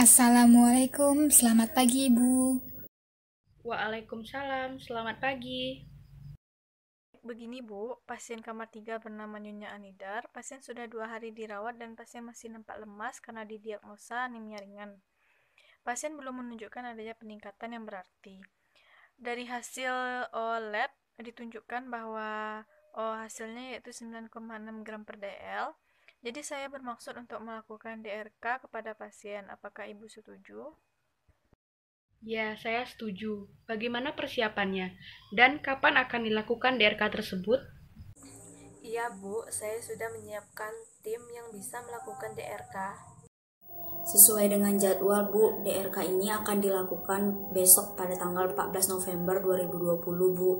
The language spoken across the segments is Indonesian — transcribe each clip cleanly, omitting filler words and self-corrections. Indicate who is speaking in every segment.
Speaker 1: Assalamualaikum, selamat pagi Ibu.
Speaker 2: Waalaikumsalam, selamat pagi.
Speaker 3: Begini Bu, pasien kamar 3 bernama Nyonya Anidar, pasien sudah 2 hari dirawat dan pasien masih nampak lemas karena didiagnosa anemia ringan. Pasien belum menunjukkan adanya peningkatan yang berarti. Dari hasil lab ditunjukkan bahwa hasilnya yaitu 9,6 gram per dl. Jadi saya bermaksud untuk melakukan DRK kepada pasien. Apakah Ibu setuju?
Speaker 2: Ya, saya setuju. Bagaimana persiapannya? Dan kapan akan dilakukan DRK tersebut?
Speaker 4: Iya Bu, saya sudah menyiapkan tim yang bisa melakukan DRK.
Speaker 5: Sesuai dengan jadwal Bu, DRK ini akan dilakukan besok pada tanggal 14 November 2020 Bu.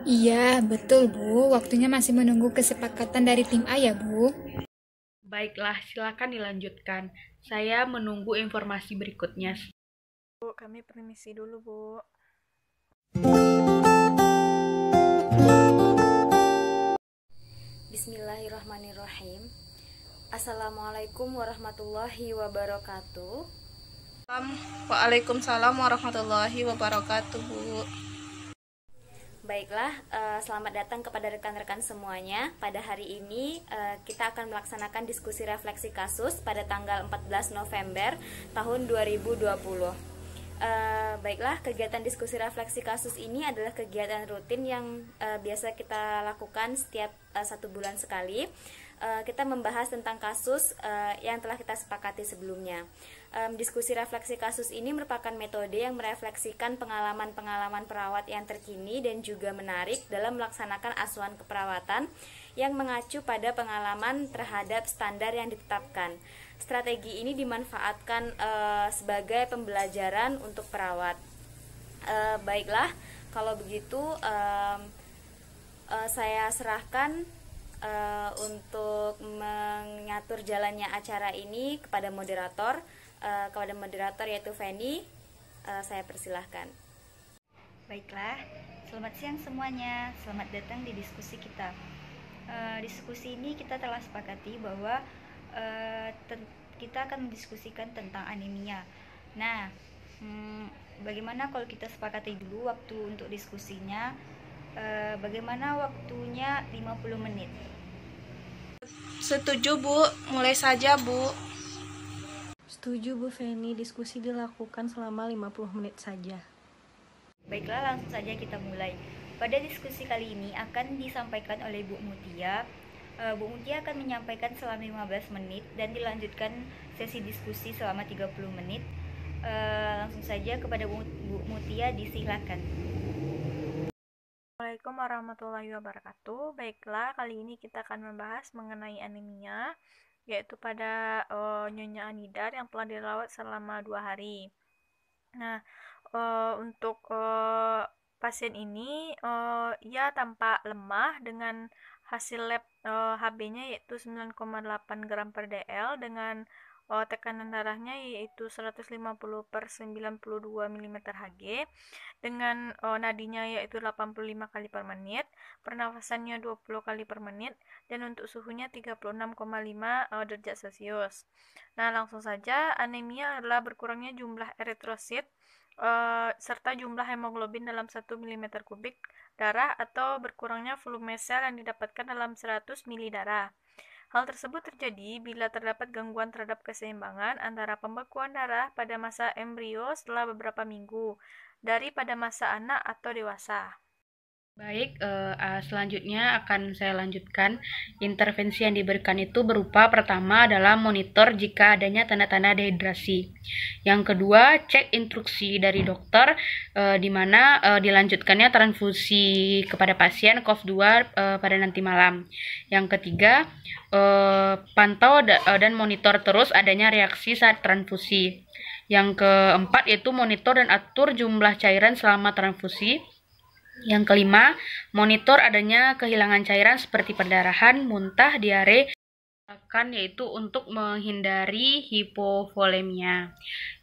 Speaker 1: Iya, betul Bu, waktunya masih menunggu kesepakatan dari tim A ya Bu.
Speaker 2: Baiklah, silakan dilanjutkan. Saya menunggu informasi berikutnya.
Speaker 3: Bu, kami permisi dulu Bu.
Speaker 4: Bismillahirrahmanirrahim. Assalamualaikum warahmatullahi wabarakatuh.
Speaker 6: Waalaikumsalam warahmatullahi wabarakatuh, Bu.
Speaker 4: Baiklah, selamat datang kepada rekan-rekan semuanya. Pada hari ini kita akan melaksanakan diskusi refleksi kasus pada tanggal 14 November tahun 2020. Baiklah, kegiatan diskusi refleksi kasus ini adalah kegiatan rutin yang biasa kita lakukan setiap 1 bulan sekali. Kita membahas tentang kasus yang telah kita sepakati sebelumnya. Diskusi refleksi kasus ini merupakan metode yang merefleksikan pengalaman-pengalaman perawat yang terkini dan juga menarik dalam melaksanakan asuhan keperawatan yang mengacu pada pengalaman terhadap standar yang ditetapkan. Strategi ini dimanfaatkan sebagai pembelajaran untuk perawat. Baiklah, kalau begitu saya serahkan untuk mengatur jalannya acara ini kepada moderator. Yaitu Feni. Saya persilahkan.
Speaker 7: Baiklah, selamat siang semuanya. Selamat datang di diskusi kita. Diskusi ini kita telah sepakati bahwa kita akan mendiskusikan tentang anemia. Nah, bagaimana kalau kita sepakati dulu waktu untuk diskusinya? Bagaimana waktunya 50 menit?
Speaker 6: Setuju, Bu. Mulai saja, Bu.
Speaker 3: Setuju Bu Feni, diskusi dilakukan selama 50 menit saja.
Speaker 7: Baiklah, langsung saja kita mulai. Pada diskusi kali ini akan disampaikan oleh Bu Mutia. Bu Mutia akan menyampaikan selama 15 menit dan dilanjutkan sesi diskusi selama 30 menit. Langsung saja kepada Bu Mutia, disilakan.
Speaker 3: Assalamualaikum warahmatullahi wabarakatuh. Baiklah, kali ini kita akan membahas mengenai anemia, yaitu pada Nyonya Anidar yang telah dirawat selama 2 hari. Nah, untuk pasien ini ia tampak lemah dengan hasil lab HB-nya yaitu 9,8 gram per dl dengan tekanan darahnya yaitu 150/92 mm Hg dengan nadinya yaitu 85 kali per menit, pernafasannya 20 kali per menit, dan untuk suhunya 36,5 derajat Celcius. Nah, langsung saja, anemia adalah berkurangnya jumlah eritrosit serta jumlah hemoglobin dalam 1 mm kubik darah atau berkurangnya volume sel yang didapatkan dalam 100 ml darah. Hal tersebut terjadi bila terdapat gangguan terhadap keseimbangan antara pembekuan darah pada masa embrio setelah beberapa minggu dari pada masa anak atau dewasa.
Speaker 2: Baik, selanjutnya akan saya lanjutkan. Intervensi yang diberikan itu berupa pertama adalah monitor jika adanya tanda-tanda dehidrasi. Yang kedua, cek instruksi dari dokter di mana dilanjutkannya transfusi kepada pasien COV2 pada nanti malam. Yang ketiga, pantau dan monitor terus adanya reaksi saat transfusi. Yang keempat yaitu monitor dan atur jumlah cairan selama transfusi. Yang kelima, monitor adanya kehilangan cairan seperti perdarahan, muntah, diare, yaitu untuk menghindari hipovolemia.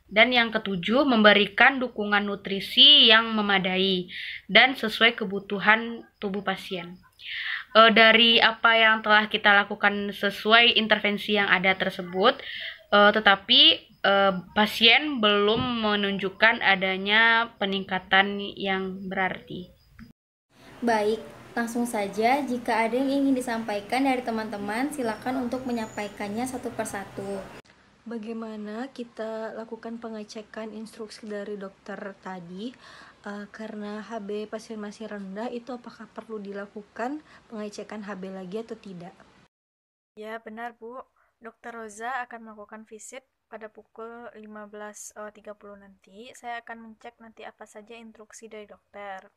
Speaker 2: Dan yang ketujuh, memberikan dukungan nutrisi yang memadai dan sesuai kebutuhan tubuh pasien. Dari apa yang telah kita lakukan sesuai intervensi yang ada tersebut, tetapi pasien belum menunjukkan adanya peningkatan yang berarti.
Speaker 7: Baik, langsung saja jika ada yang ingin disampaikan dari teman-teman, silakan untuk menyampaikannya satu persatu.
Speaker 3: Bagaimana kita lakukan pengecekan instruksi dari dokter tadi? Karena HB pasien masih rendah, itu apakah perlu dilakukan pengecekan HB lagi atau tidak? Ya, benar Bu. Dokter Roza akan melakukan visit pada pukul 15.30 nanti. Saya akan mencek nanti apa saja instruksi dari dokter.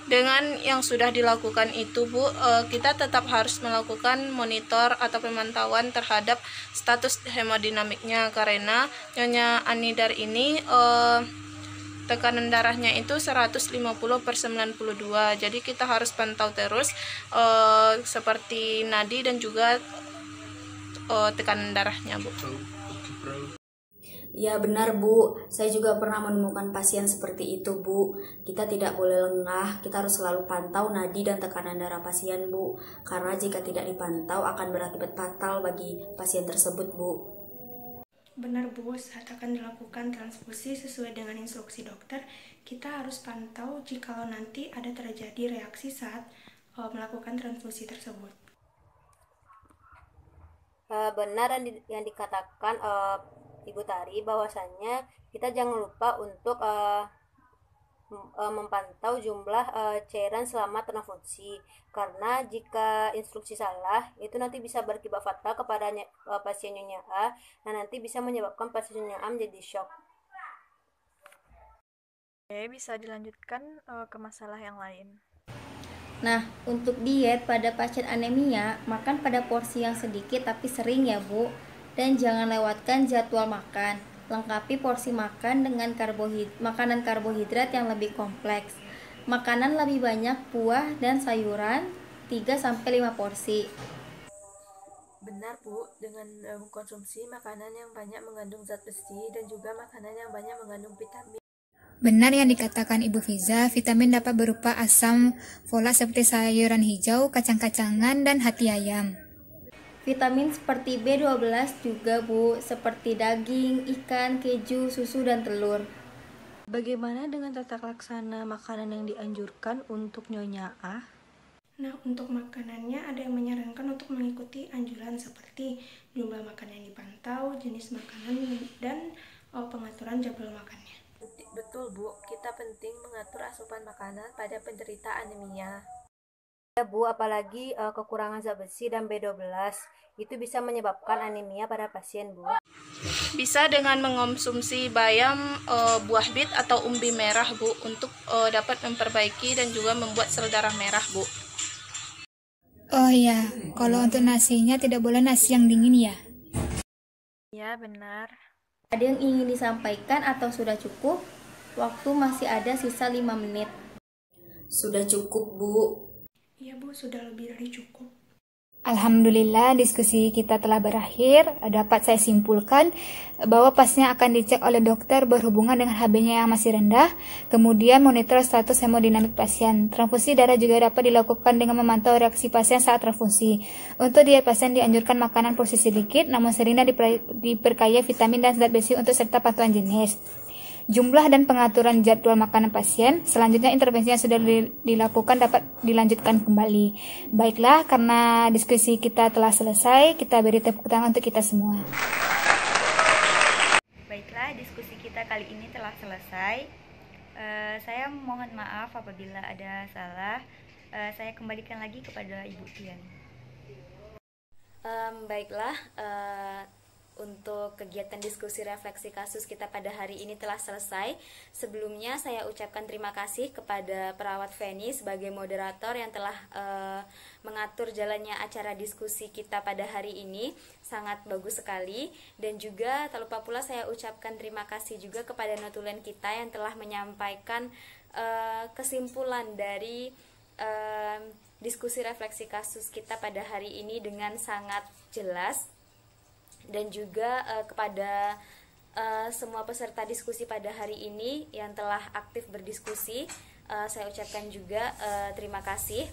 Speaker 6: Dengan yang sudah dilakukan itu Bu, kita tetap harus melakukan monitor atau pemantauan terhadap status hemodinamiknya, karena Nyonya Anidar ini tekanan darahnya itu 150/92, jadi kita harus pantau terus seperti nadi dan juga tekanan darahnya Bu.
Speaker 5: Ya benar Bu, saya juga pernah menemukan pasien seperti itu Bu. Kita tidak boleh lengah, kita harus selalu pantau nadi dan tekanan darah pasien Bu. Karena jika tidak dipantau akan berakibat fatal bagi pasien tersebut Bu.
Speaker 8: Benar Bu, saat akan dilakukan transfusi sesuai dengan instruksi dokter, kita harus pantau jikalau nanti ada terjadi reaksi saat melakukan transfusi tersebut.
Speaker 9: Benar yang dikatakan Ibu Tari, bahwasannya kita jangan lupa untuk memantau jumlah cairan selama transfusi, karena jika instruksi salah itu nanti bisa berakibat fatal kepada pasien Nyonya A, dan nanti bisa menyebabkan pasien Nyonya A menjadi shock.
Speaker 3: Oke, bisa dilanjutkan ke masalah yang lain.
Speaker 7: Nah, untuk diet pada pasien anemia, makan pada porsi yang sedikit tapi sering ya Bu. Dan jangan lewatkan jadwal makan. Lengkapi porsi makan dengan makanan karbohidrat yang lebih kompleks. Makanan lebih banyak buah dan sayuran 3-5 porsi.
Speaker 3: Benar Bu, dengan mengkonsumsi makanan yang banyak mengandung zat besi dan juga makanan yang banyak mengandung vitamin.
Speaker 1: Benar yang dikatakan Ibu Fiza, vitamin dapat berupa asam folat seperti sayuran hijau, kacang-kacangan, dan hati ayam.
Speaker 7: Vitamin seperti B12 juga Bu, seperti daging, ikan, keju, susu, dan telur.
Speaker 3: Bagaimana dengan tata laksana makanan yang dianjurkan untuk Nyonya A?
Speaker 8: Nah, untuk makanannya ada yang menyarankan untuk mengikuti anjuran seperti jumlah makanan yang dipantau, jenis makanan, dan pengaturan jadwal makannya.
Speaker 3: Betul Bu, kita penting mengatur asupan makanan pada penderita anemia.
Speaker 9: Ya Bu, apalagi kekurangan zat besi dan B12 itu bisa menyebabkan anemia pada pasien Bu.
Speaker 6: Bisa dengan mengonsumsi bayam, buah bit atau umbi merah Bu, untuk dapat memperbaiki dan juga membuat sel darah merah Bu.
Speaker 1: Oh ya, kalau untuk nasinya tidak boleh nasi yang dingin ya?
Speaker 3: Ya benar.
Speaker 7: Ada yang ingin disampaikan atau sudah cukup? Waktu masih ada sisa 5 menit.
Speaker 5: Sudah cukup Bu.
Speaker 8: Iya Bu, sudah lebih dari cukup.
Speaker 1: Alhamdulillah, diskusi kita telah berakhir. Dapat saya simpulkan bahwa pasien akan dicek oleh dokter berhubungan dengan HB-nya yang masih rendah, kemudian monitor status hemodinamik pasien. Transfusi darah juga dapat dilakukan dengan memantau reaksi pasien saat transfusi. Untuk diet pasien dianjurkan makanan porsi sedikit, namun seringnya diperkaya vitamin dan zat besi untuk serta pantauan jenis, jumlah dan pengaturan jadwal makanan pasien. Selanjutnya intervensi yang sudah dilakukan dapat dilanjutkan kembali. Baiklah, karena diskusi kita telah selesai, kita beri tepuk tangan untuk kita semua.
Speaker 7: Baiklah, diskusi kita kali ini telah selesai. Saya mohon maaf apabila ada salah. Saya kembalikan lagi kepada Ibu Tian.
Speaker 4: Baiklah, untuk kegiatan diskusi refleksi kasus kita pada hari ini telah selesai. Sebelumnya saya ucapkan terima kasih kepada perawat Feni sebagai moderator yang telah mengatur jalannya acara diskusi kita pada hari ini. Sangat bagus sekali. Dan juga tak lupa pula saya ucapkan terima kasih juga kepada notulen kita yang telah menyampaikan kesimpulan dari diskusi refleksi kasus kita pada hari ini dengan sangat jelas. Dan juga kepada semua peserta diskusi pada hari ini yang telah aktif berdiskusi, saya ucapkan juga terima kasih.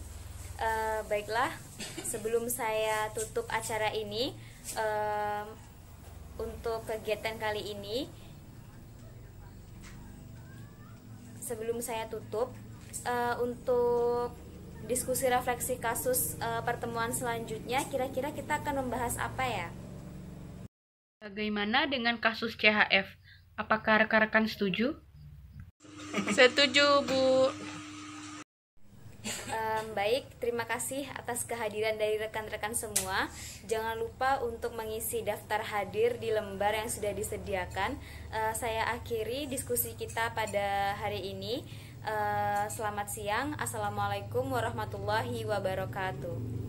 Speaker 4: Baiklah, sebelum saya tutup acara ini, Untuk kegiatan kali ini, sebelum saya tutup, untuk diskusi refleksi kasus pertemuan selanjutnya, kira-kira kita akan membahas apa ya?
Speaker 2: Bagaimana dengan kasus CHF? Apakah rekan-rekan setuju?
Speaker 6: Setuju, Bu.
Speaker 4: Baik, terima kasih atas kehadiran dari rekan-rekan semua. Jangan lupa untuk mengisi daftar hadir di lembar yang sudah disediakan. Saya akhiri diskusi kita pada hari ini. Selamat siang. Assalamualaikum warahmatullahi wabarakatuh.